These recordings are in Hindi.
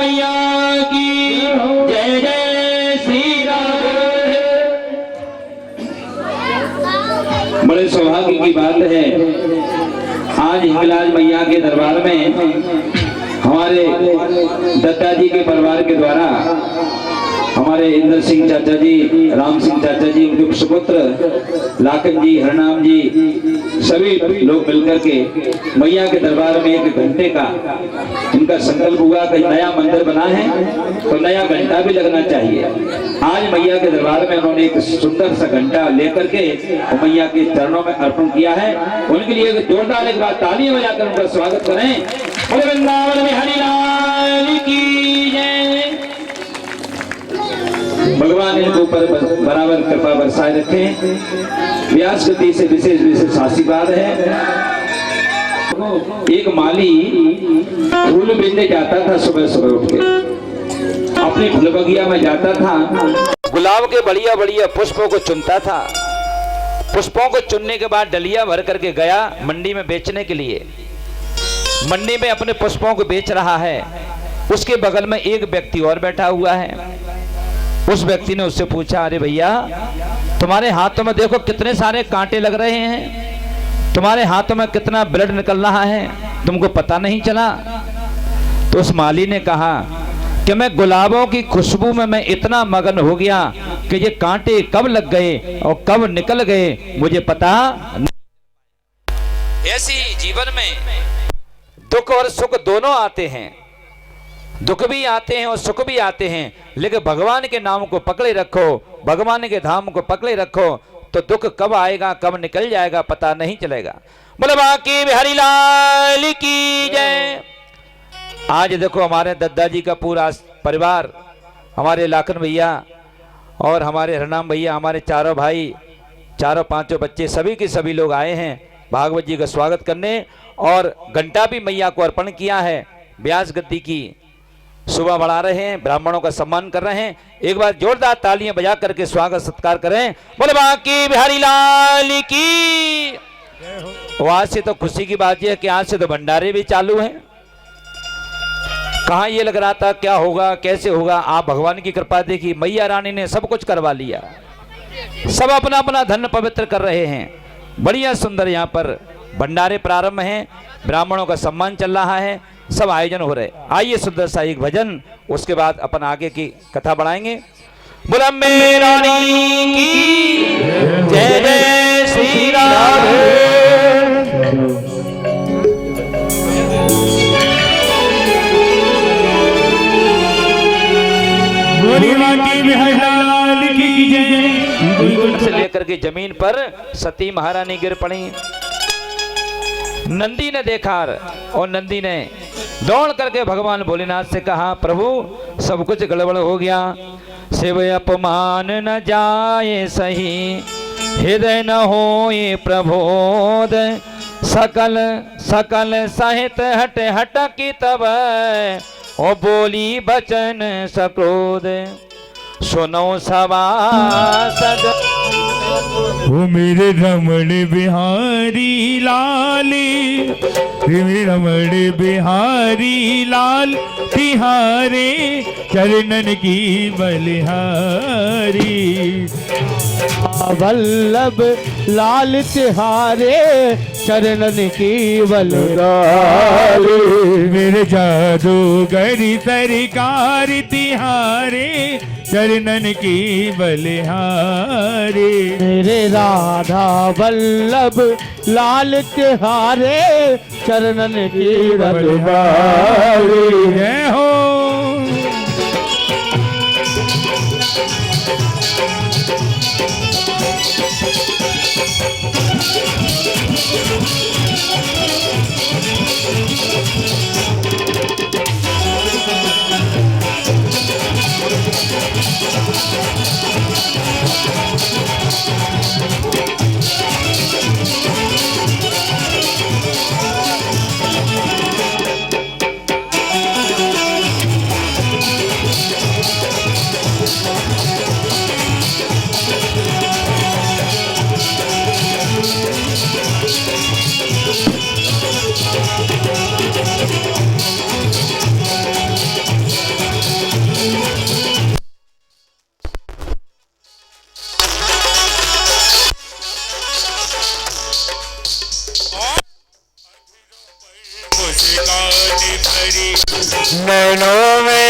मैया की जय जय श्री राम। बड़े सौभाग्य की बात है, आज हिंगलाज मैया के दरबार में हमारे दत्ता जी के परिवार के द्वारा हमारे इंद्र सिंह चाचा जी, राम सिंह चाचा जी, उनके सुपुत्र लाखन जी, हरनाम जी, सभी लोग मिलकर के मैया के दरबार में 1 घंटे का इनका संकल्प हुआ कि नया मंदिर बना है तो नया घंटा भी लगना चाहिए। आज मैया के दरबार में उन्होंने एक सुंदर सा घंटा लेकर के मैया के चरणों में अर्पण किया है। उनके लिए जोरदार एक बार तालियां बजाकर उनका स्वागत करें। बोले वृंदावन में हरि लाल की जय। भगवान इनके ऊपर बराबर कृपा बरसाए रखें। व्यास गति से विशेष विशेष आशीर्वाद है। एक माली फूल बिनने जाता था, सुबह सुबह उठ के अपने फूल बगिया में जाता था, गुलाब के बढ़िया बढ़िया पुष्पों को चुनता था। पुष्पों को चुनने के बाद डलिया भर करके गया मंडी में बेचने के लिए। मंडी में अपने पुष्पों को बेच रहा है। उसके बगल में एक व्यक्ति और बैठा हुआ है। उस व्यक्ति ने उससे पूछा, अरे भैया तुम्हारे हाथों में देखो कितने सारे कांटे लग रहे हैं, तुम्हारे हाथों में कितना ब्लड निकल रहा है, तुमको पता नहीं चला? तो उस माली ने कहा कि मैं गुलाबों की खुशबू में मैं इतना मगन हो गया कि ये कांटे कब लग गए और कब निकल गए मुझे पता नहीं। ऐसी जीवन में दुख और सुख दोनों आते हैं, दुख भी आते हैं और सुख भी आते हैं, लेकिन भगवान के नाम को पकड़े रखो, भगवान के धाम को पकड़े रखो तो दुख कब आएगा कब निकल जाएगा पता नहीं चलेगा। बोले बाकी बिहारी लाल की जय। आज देखो हमारे दद्दा जी का पूरा परिवार, हमारे लाखन भैया और हमारे हरनाम भैया, हमारे चारों भाई, चारों पांचों बच्चे, सभी के सभी लोग आए हैं भागवत जी का स्वागत करने। और घंटा भी मैया को अर्पण किया है। व्यास गद्दी की सुबह बढ़ा रहे हैं, ब्राह्मणों का सम्मान कर रहे हैं। एक बार जोरदार तालियां बजा करके स्वागत सत्कार करें। बोले बाकी बिहारी लाल की। आज से तो खुशी की बात यह है कि आज से तो भंडारे भी चालू हैं। कहाँ ये लग रहा था क्या होगा कैसे होगा, आप भगवान की कृपा देखिए, मैया रानी ने सब कुछ करवा लिया। सब अपना अपना धन पवित्र कर रहे हैं। बढ़िया सुंदर यहाँ पर भंडारे प्रारंभ हैं, ब्राह्मणों का सम्मान चल रहा है, सब आयोजन हो रहे। आइए सुंदर सा एक भजन, उसके बाद अपन आगे की कथा बढ़ाएंगे। बोला मेरी रानी की जय जय श्री राम। से लेकर के जमीन पर सती महारानी गिर पड़ी। नंदी ने देखा और नंदी ने दौड़ करके भगवान भोलेनाथ से कहा, प्रभु सब कुछ गड़बड़ हो गया, शिव अपमान न जाए सही, हृदय न होए प्रबोध, सकल सकल सहित हट हटकी तब ओ बोली बचन सक्रोध, सुनो सवासद। ओ मेरे रमण बिहारी लाल, मेरे रमण बिहारी लाल, तिहारे चरणन की बलिहारी। वल्लभ लाल तिहारे चरणन की बलिहारी। मेरे जादूगरी सरकार तिहारे चरणन की बलिहारी। मेरे राधा वल्लभ लाल तिहारे चरणन की बलिहारी। जय हो।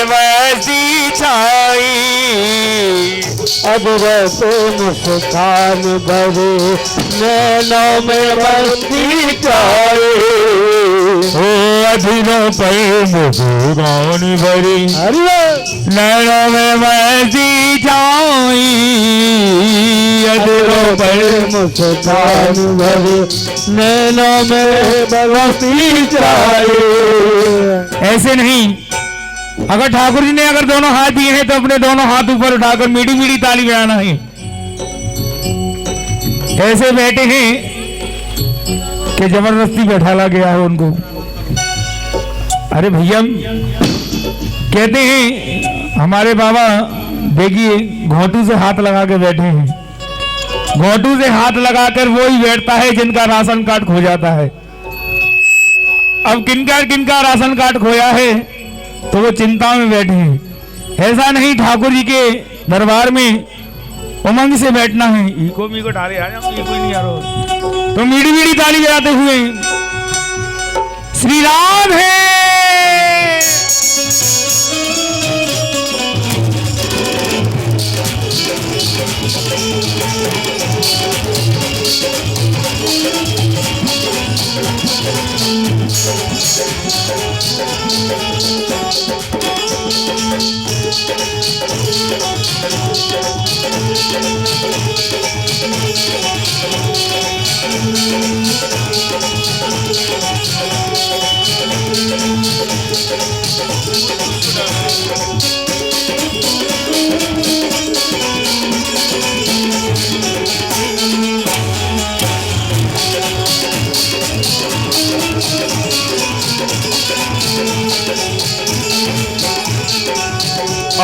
वैसी छाई, अधरों पे मुस्कान भरे, नैनों में मस्ती छाई। ओ अधरों पर मुस्कान भरी, नैनों में वैसी छाई, अधरों पर मुस्कान भरे, नैनों में मस्ती छाई। ऐसे नहीं, अगर ठाकुर जी ने अगर दोनों हाथ दिए हैं तो अपने दोनों हाथ ऊपर उठाकर मीठी मीठी ताली बजाना है। ऐसे बैठे हैं कि जबरदस्ती बैठाला गया है उनको। अरे भैया कहते हैं हमारे बाबा, देखिए घोटू से हाथ लगा के बैठे हैं। घोटू से हाथ लगाकर वो ही बैठता है जिनका राशन कार्ड खो जाता है। अब किनका राशन कार्ड खोया है तो वो चिंता में बैठे हैं। ऐसा नहीं, ठाकुर जी के दरबार में उमंग से बैठना है। इको मी को ढाले आ जाओ, इको ही नहीं आ रहा तो मीठी मीठी ताली बजाते हुए श्री राम है।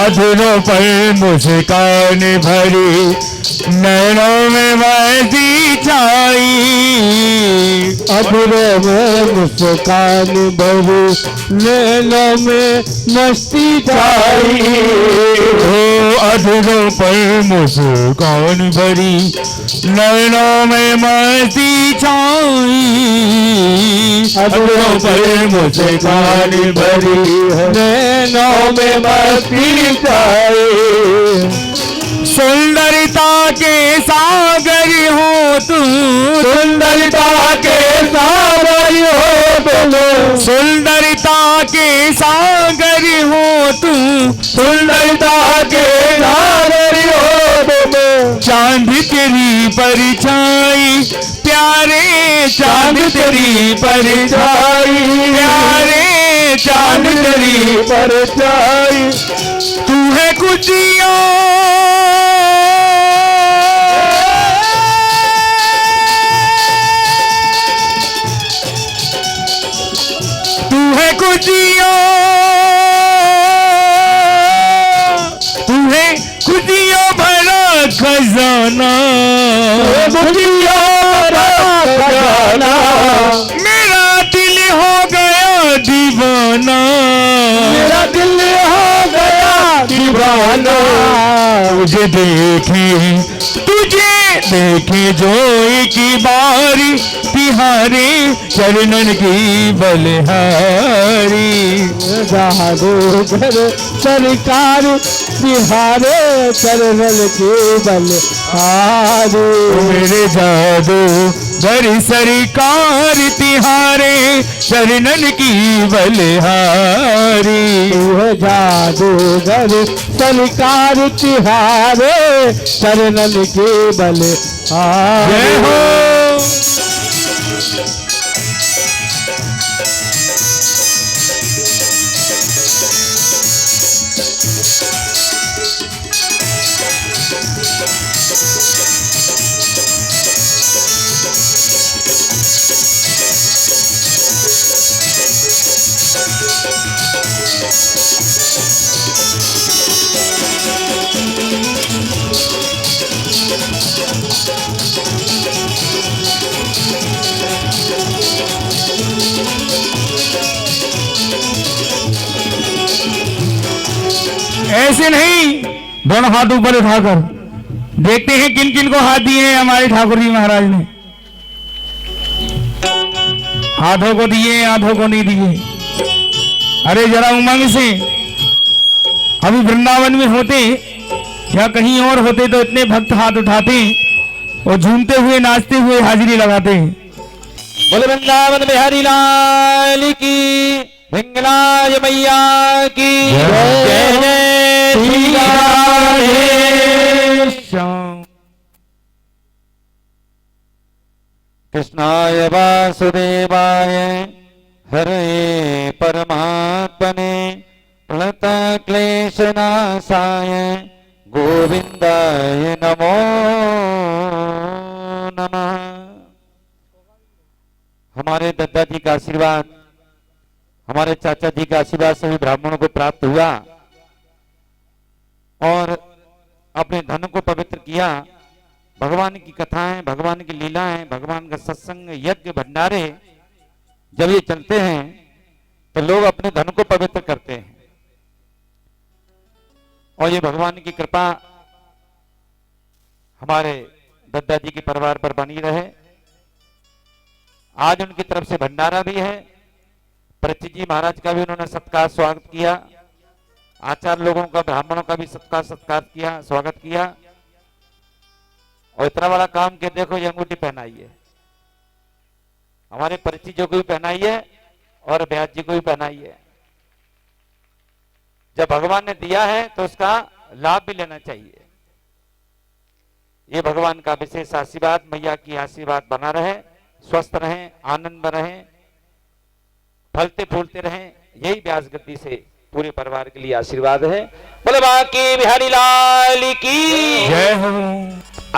अधरों पर मुस्कान भरी, नैनों में वैसी छाई, अधरों में मुस्कान भरी, नैनों में मस्ती छाई। ओ अधरों पर मुस्कान भरी, नैनों में मस्ती छाई, अधरों पर मुस्कान भरी, नैनों में मस्ती छाई। सुंदरता के सागर हो तुम, सुंदरता के सागर हो तुम, सुंदरता के सागर हो तुम, सुंदरता के सागर हो तुम। चांद तेरी परछाई, प्यारे चांद तेरी परछाई, प्यारे चांद तेरी परछाई। तू है कुचिया, तू है कुचिया, तू है कुचिया भरा खजाना, कुचिया भरा खजाना। मेरा दिल हो गया दीवाना, मेरा दिल हो गया दीवाना। तुझे देखे जो एक बारी, तिहारे चरणन की बलिहारी। जादूगर सरकार तिहारे चरणन की बलिहारी। मेरे जादू गर सरकार तिहारे चरणन की बलिहारी। जादूगर सरकार तिहारे चरणन की बलिहारी। जय हो। ऐसे नहीं, दोनों हाथ ऊपर उठाकर देखते हैं किन किन को हाथ दिए हैं हमारे ठाकुर जी महाराज ने। हाथों को दिए, हाथों को नहीं दिए। अरे जरा उमंग से अभी वृंदावन में होते या कहीं और होते तो इतने भक्त हाथ उठाते और झूमते हुए नाचते हुए हाजिरी लगाते। बोले वृंदावन बिहारी लाल की, हिंगलाज मैया की जय जय श्री राधे श्याम। कृष्णाय वासुदेवाय हरे परमात्मने प्रणता क्लेशनाशाय गोविंदाय नमो नमः। हमारे दादाजी का आशीर्वाद, हमारे चाचा जी का आशीर्वाद सभी ब्राह्मणों को प्राप्त हुआ और अपने धन को पवित्र किया। भगवान की कथाएं, भगवान की लीलाएं, भगवान का सत्संग, यज्ञ, भंडारे जब ये चलते हैं तो लोग अपने धन को पवित्र करते हैं और ये भगवान की कृपा हमारे दादाजी के परिवार पर बनी रहे। आज उनकी तरफ से भंडारा भी है। परीक्षित जी महाराज का भी उन्होंने सत्कार स्वागत किया, आचार्य लोगों का, ब्राह्मणों का भी सत्कार किया, स्वागत किया। और इतना बड़ा काम के देखो ये अंगूठी पहनाई है, हमारे परिचित को भी पहनाई है और ब्याज जी को भी पहनाई है। जब भगवान ने दिया है तो उसका लाभ भी लेना चाहिए। ये भगवान का विशेष आशीर्वाद, मैया की आशीर्वाद बना रहे, स्वस्थ रहें, आनंद में रहें, फलते फूलते रहें। यही व्यास गद्दी से पूरे परिवार के लिए आशीर्वाद है। बोले बाकी बिहारी लाल की जय हो।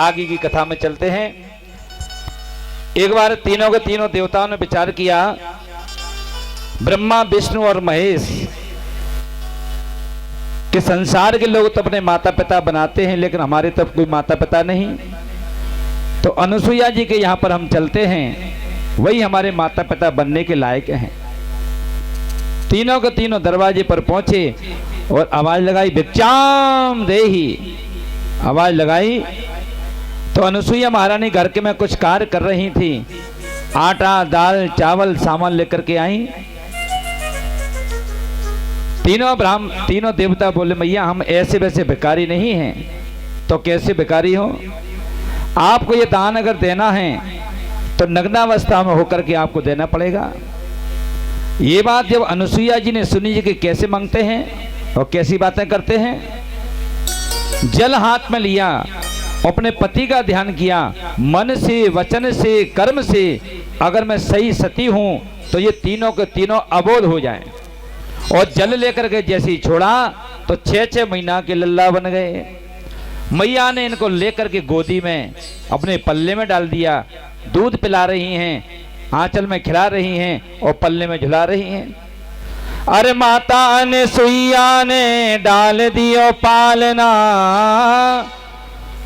आगे की कथा में चलते हैं। एक बार तीनों के तीनों देवताओं ने विचार किया, ब्रह्मा, विष्णु और महेश, कि संसार के लोग तो अपने माता पिता बनाते हैं लेकिन हमारे तब कोई माता पिता नहीं। तो अनुसुईया जी के यहां पर हम चलते हैं, वही हमारे माता पिता बनने के लायक हैं। तीनों के तीनों दरवाजे पर पहुंचे और आवाज लगाई, भिक्षाम देहि। आवाज लगाई तो अनुसुईया महारानी घर के में कुछ कार्य कर रही थी। आटा, दाल, चावल सामान लेकर के आई। तीनों देवता बोले, मैया हम ऐसे वैसे भिखारी नहीं हैं। तो कैसे भिखारी हो? आपको ये दान अगर देना है तो नग्नावस्था में होकर के आपको देना पड़ेगा। ये बात जब अनुसुईया जी ने सुनी कि कैसे मांगते हैं और कैसी बातें करते हैं, जल हाथ में लिया, अपने पति का ध्यान किया, मन से, वचन से, कर्म से अगर मैं सही सती हूं तो ये तीनों के तीनों अबोध हो जाएं। और जल लेकर के जैसे ही छोड़ा तो 6-6 महीना के लल्ला बन गए। मैया ने इनको लेकर के गोदी में अपने पल्ले में डाल दिया, दूध पिला रही हैं, आंचल में खिला रही हैं और पल्ले में झुला रही हैं। अरे माता ने सुईया ने डाल दियो पालना,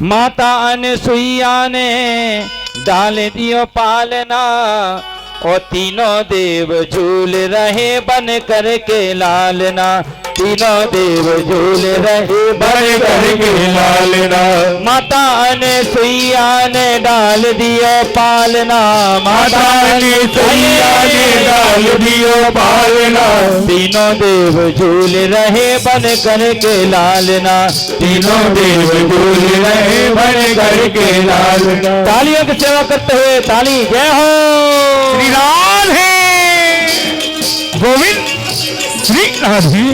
माता अनुसुईया ने डाल दियो पालना, और तीनों देव झूल रहे बन करके लालना। तीनों देव झूल रहे बन करके लालना। माता अनुसुईया ने डाल दियो पालना, माता अनुसुईया ने डाल दियो पालना। तीनों देव झूल रहे बन करके लालना। तीनों देव झूल रहे बन करके लालना। तालियों की सेवा करते हुए ताली जय हो। श्री राधे गोविंद श्री राधे।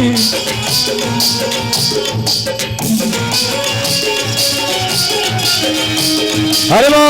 हरे बोल।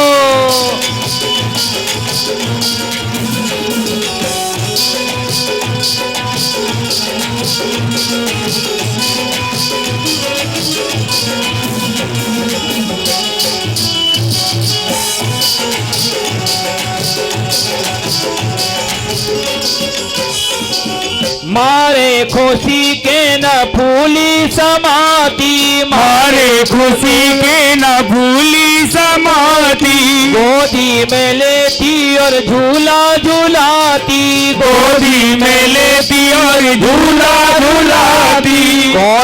मारे खुशी के न फूली समाती, मारे खुशी के न भूली समाती। गोदी में लेती और झूला झूलाती, गोदी में लेती और झूला झूलाती। कौन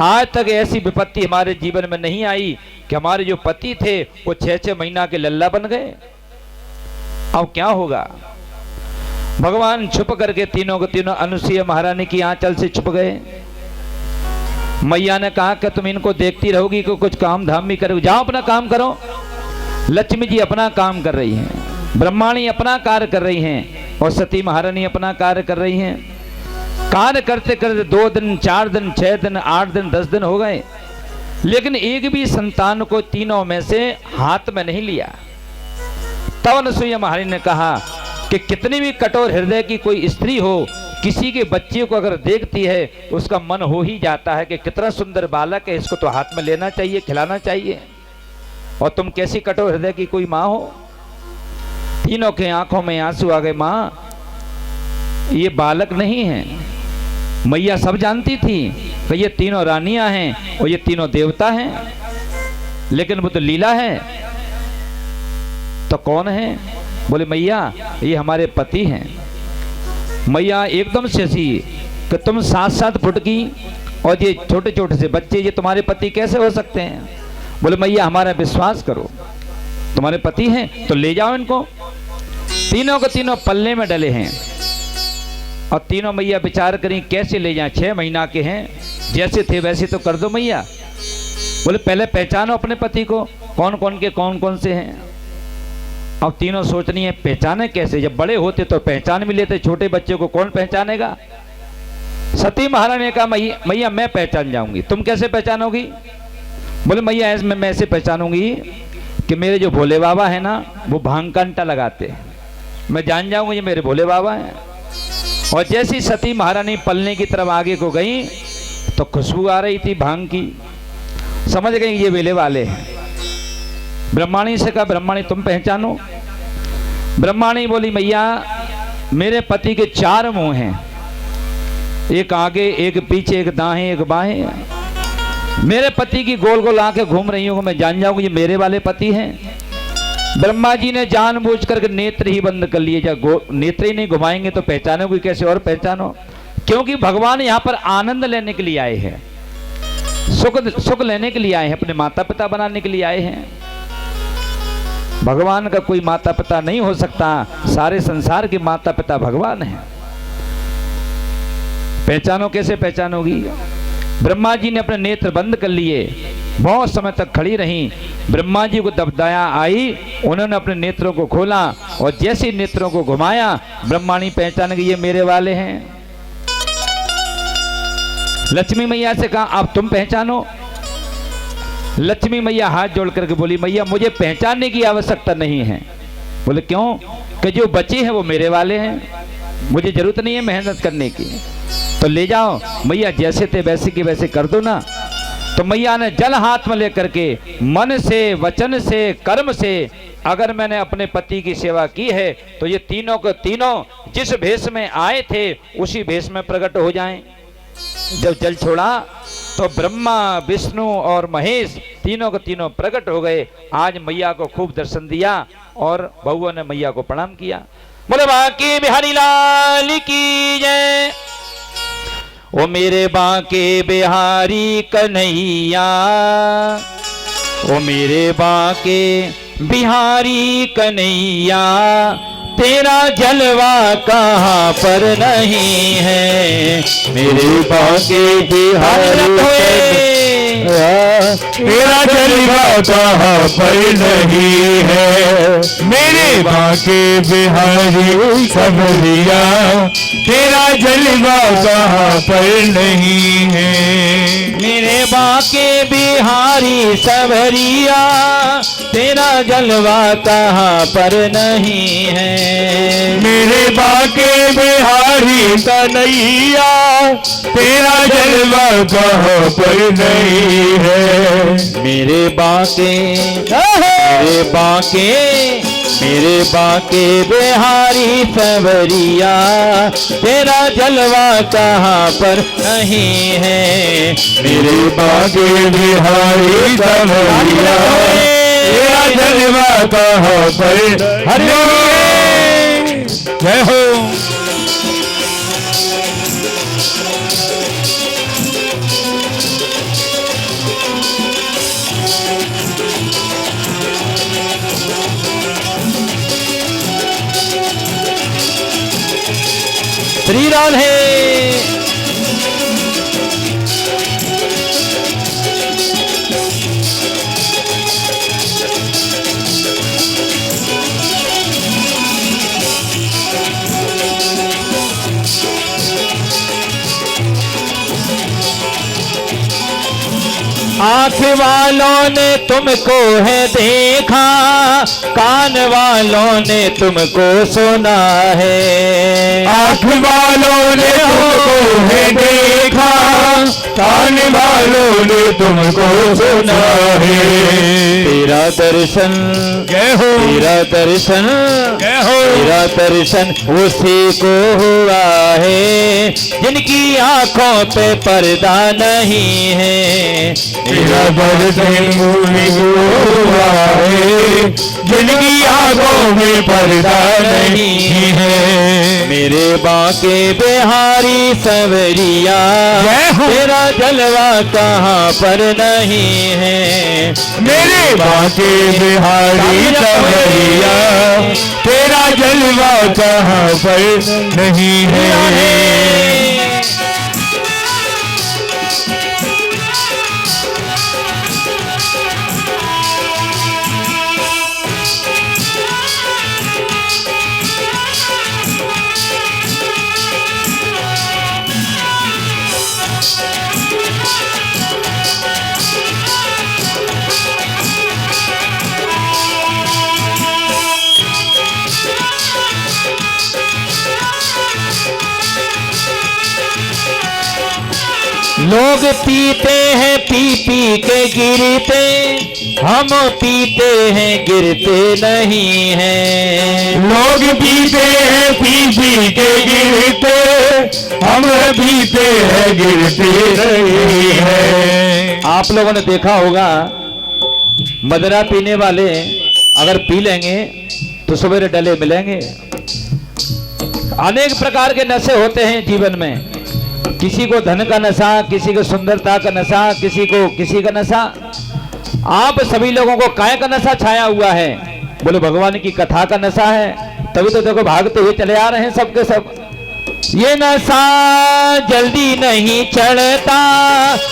आज तक ऐसी विपत्ति हमारे जीवन में नहीं आई कि हमारे जो पति थे वो 6-6 महीना के लल्ला बन गए। अब क्या होगा? भगवान छुप करके तीनों के तीनों अनुसुईया महारानी की आंचल से छुप गए। मैया ने कहा कि तुम इनको देखती रहोगी कि कुछ काम धाम भी करोगे, जाओ अपना काम करो। लक्ष्मी जी अपना काम कर रही हैं, ब्रह्माणी अपना कार्य कर रही हैं और सती महारानी अपना कार्य कर रही हैं। कार्य करते करते 2 दिन 4 दिन 6 दिन 8 दिन 10 दिन हो गए, लेकिन एक भी संतान को तीनों में से हाथ में नहीं लिया। तब अनुसुईया महारानी ने कहा कि कितनी भी कठोर हृदय की कोई स्त्री हो, किसी के बच्चे को अगर देखती है उसका मन हो ही जाता है कि कितना सुंदर बालक है, इसको तो हाथ में लेना चाहिए, खिलाना चाहिए। और तुम कैसी कठोर हृदय की कोई माँ हो? तीनों के आंखों में आंसू आ गए। माँ, ये बालक नहीं है। मैया सब जानती थी कि ये तीनों रानियां हैं और ये तीनों देवता हैं, लेकिन वो तो लीला है। तो कौन है? बोले मैया ये हमारे पति हैं। मैया एकदम से हंसी कि तुम 7-7 फुट की और ये छोटे छोटे से बच्चे, ये तुम्हारे पति कैसे हो सकते हैं? बोले मैया हमारा विश्वास करो, तुम्हारे पति हैं तो ले जाओ इनको। तीनों के तीनों पल्ले में डले हैं और तीनों मैया विचार करी कैसे ले जाएं। 6 महीना के हैं, जैसे थे वैसे तो कर दो मैया। बोले पहले पहचानो अपने पति को, कौन कौन के कौन कौन से हैं। अब तीनों सोच रही हैं पहचाने कैसे, जब बड़े होते तो पहचान भी लेते, छोटे बच्चे को कौन पहचानेगा। सती महारानी ने कहा मैया मैं पहचान जाऊंगी, तुम कैसे पहचानोगी? बोले मैया मैं ऐसे पहचानूंगी कि मेरे जो भोले बाबा है ना वो भांग का अंटा लगाते हैं, मैं जान जाऊंगा ये मेरे भोले बाबा हैं। और जैसी सती महारानी पलने की तरफ आगे को गई तो खुशबू आ रही थी भांग की, समझ गई ये वेले वाले हैं। ब्रह्माणी से कहा ब्रह्माणी तुम पहचानो। ब्रह्माणी बोली मैया मेरे पति के 4 मुंह हैं, एक आगे एक पीछे एक दाएं एक बाएं। मेरे पति की गोल गोल आंखें घूम रही हूँ, मैं जान जाऊंगी ये मेरे वाले पति हैं। ब्रह्मा जी ने जानबूझ करके नेत्र ही बंद कर लिए, जब नेत्र ही नहीं घुमाएंगे तो पहचानोगे कैसे? और पहचानो, क्योंकि भगवान यहाँ पर आनंद लेने के लिए आए हैं, सुख लेने के लिए आए हैं, अपने माता पिता बनाने के लिए आए हैं। भगवान का कोई माता पिता नहीं हो सकता, सारे संसार के माता पिता भगवान हैं। पहचानो, कैसे पहचानोगी? ब्रह्मा जी ने अपने नेत्र बंद कर लिए, बहुत समय तक खड़ी रहीं। ब्रह्मा जी को जब दया आई उन्होंने अपने नेत्रों को खोला और जैसे नेत्रों को घुमाया ब्रह्माणी पहचान गई ये मेरे वाले हैं। लक्ष्मी मैया से कहा अब तुम पहचानो। लक्ष्मी मैया हाथ जोड़ करके बोली मैया मुझे पहचानने की आवश्यकता नहीं है। बोले क्यों? कि जो बचे हैं वो मेरे वाले हैं, मुझे जरूरत नहीं है मेहनत करने की, तो ले जाओ। मैया जैसे थे वैसे की वैसे कर दो ना। तो मैया ने जल हाथ में लेकर के मन से वचन से कर्म से अगर मैंने अपने पति की सेवा की है तो ये तीनों को तीनों जिस भेष में आए थे उसी भेष में प्रकट हो जाएं। जब जल छोड़ा तो ब्रह्मा विष्णु और महेश तीनों के तीनों प्रकट हो गए। आज मैया को खूब दर्शन दिया और बहुओं ने मैया को प्रणाम किया। बोले बांके बिहारी लाल की जय। ओ मेरे बांके बिहारी कन्हैया, ओ मेरे बांके बिहारी कन्हैया, तेरा जलवा कहाँ पर नहीं है। मेरे बांके बिहारी तेरा जलवा कहाँ पर नहीं है। मेरे बांके बिहारी सबरिया, तेरा जलवा कहाँ पर नहीं है। मेरे बांके बिहारी सबरिया, तेरा जलवा कहाँ पर नहीं है। मेरे बांके बिहारी कन्हैया, तेरा जलवा कहाँ पर नहीं है। मेरे बांके मेरे बांके बिहारी सबरिया, तेरा जलवा कहाँ पर नहीं है। मेरे बांके बिहारी सबरिया, तेरा जलवा कहाँ पर। हरि ओम, जय हो। श्री राधे। आँख वालों ने तुमको है देखा, कान वालों ने तुमको सुना है। आँख वालों ने तुमको है देखा, कान वालों ने तुमको सुना है। तेरा दर्शन जय हो, तेरा दर्शन जय हो, तेरा दर्शन उसी को हुआ है जिनकी आंखों पे पर्दा नहीं है। तेरा दर्शन मुझे हुआ है जिनकी आंखों में पर्दा नहीं है। मेरे बांके बिहारी सवरिया, तेरा जलवा कहाँ पर नहीं है। मेरे बांके बिहारी सवरिया, तेरा जलवा कहाँ पर नहीं है। लोग पीते हैं पी पी के गिरते, हम पीते हैं गिरते नहीं हैं। लोग पीते हैं पी पी के गिरते, हम पीते हैं गिरते नहीं है। आप लोगों ने देखा होगा मदरा पीने वाले अगर पी लेंगे तो सवेरे डले मिलेंगे। अनेक प्रकार के नशे होते हैं जीवन में, किसी को धन का नशा, किसी को सुंदरता का नशा, किसी को किसी का नशा। आप सभी लोगों को काय का नशा छाया हुआ है? बोले भगवान की कथा का नशा है, तभी तो देखो भागते हुए चले आ रहे हैं सबके सब। ये नशा जल्दी नहीं चढ़ता,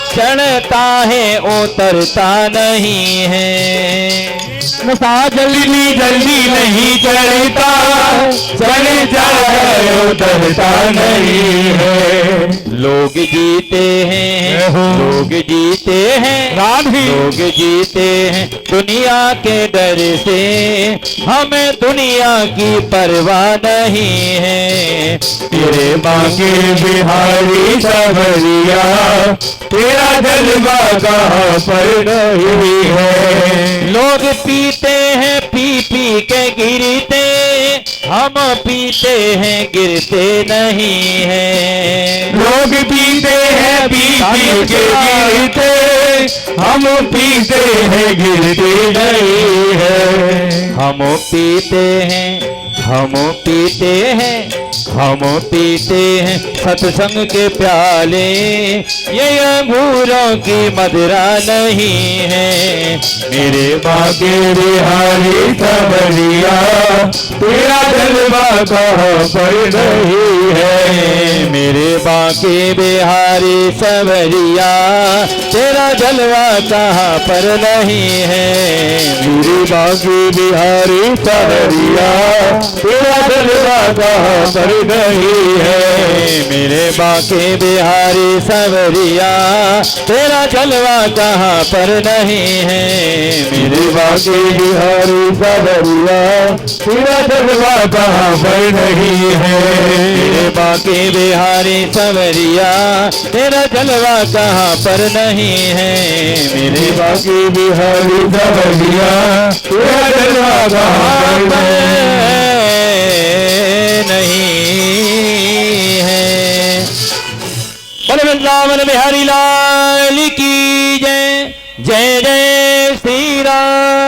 चढ़ता है उतरता नहीं है। नशा जल्दी जल्दी नहीं चढ़ता, चढ़ जाए उतरता नहीं है। लोग जीते हैं, लोग जीते हैं, लोग जीते हैं दुनिया के डर से, हमें दुनिया की परवाह नहीं है। तेरे बांके बिहारी सवरिया, तेरा जलवा कहाँ पर नहीं है। लोग पीते हैं पी पी के गिरते, हम पीते हैं गिरते नहीं है। लोग पीते हैं पी पी के गिरते, हम पीते हैं गिरते नहीं है। हम पीते हैं, हम पीते हैं, हम पीते हैं सत्संग के प्याले, ये अंगूरों की मदिरा नहीं है। मेरे बांके बिहारी सवरिया, तेरा जलवा कहाँ पर नहीं है। मेरे बांके बिहारी सवरिया, तेरा जलवा कहाँ पर नहीं है। मेरे बांके बिहारी सवरिया, तेरा जलवा कहाँ पर नहीं है। मेरे बांके बिहारी सवरिया, तेरा जलवा कहाँ पर नहीं है। मेरे बांके बिहारी सवरिया, तेरा जलवा कहाँ पर नहीं है। मेरे बांके बिहारी सवरिया, तेरा जलवा कहाँ पर नहीं है। मेरे बांके बिहारी सवरिया, तेरा जलवा कहाँ पर नहीं है। बोले वृंदावन बिहारी लाल की जय, जय जय श्री राम।